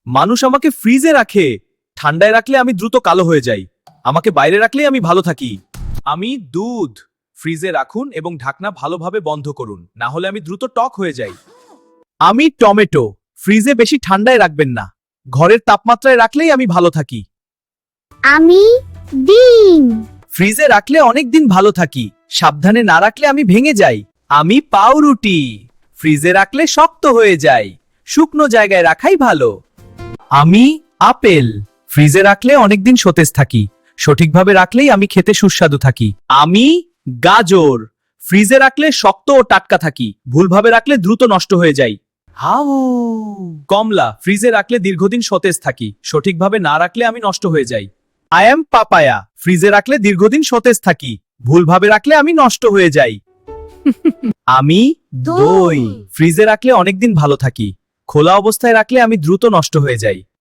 মানুষ আমাকে ফ্রিজে রাখে, ঠান্ডায় রাখলে আমি দ্রুত কালো হয়ে যাই। আমাকে বাইরে রাখলেই আমি ভালো থাকি। আমি দুধ ফ্রিজে রাখুন এবং ঢাকনা ভালোভাবে বন্ধ করুন, না হলে আমি দ্রুত টক হয়ে যাই। আমি টমেটো ফ্রিজে বেশি ঠান্ডায় রাখবেন না, ঘরের তাপমাত্রায় রাখলেই আমি ভালো থাকি। আমি ডিম। ফ্রিজে রাখলে অনেক দিন ভালো থাকি, সাবধানে না রাখলে আমি ভেঙে যাই। আমি পাউরুটি ফ্রিজে রাখলে শক্ত হয়ে যায়, শুকনো জায়গায় রাখাই ভালো। আমি আপেল ফ্রিজে রাখলে অনেকদিন সতেজ থাকি, সঠিকভাবে রাখলেই আমি খেতে সুস্বাদু থাকি। আমি গাজর ফ্রিজে রাখলে শক্ত ও টাটকা থাকি, ভুলভাবে রাখলে দ্রুত নষ্ট হয়ে যায়। হাউ কমলা ফ্রিজে রাখলে দীর্ঘদিন সতেজ থাকি, সঠিকভাবে না রাখলে আমি নষ্ট হয়ে যাই। আই এম পাপায়া ফ্রিজে রাখলে দীর্ঘদিন সতেজ থাকি, ভুলভাবে রাখলে আমি নষ্ট হয়ে যাই। আমি দই ফ্রিজে রাখলে অনেকদিন ভালো থাকি, খোলা অবস্থায় রাখলে আমি দ্রুত নষ্ট হয়ে যাই।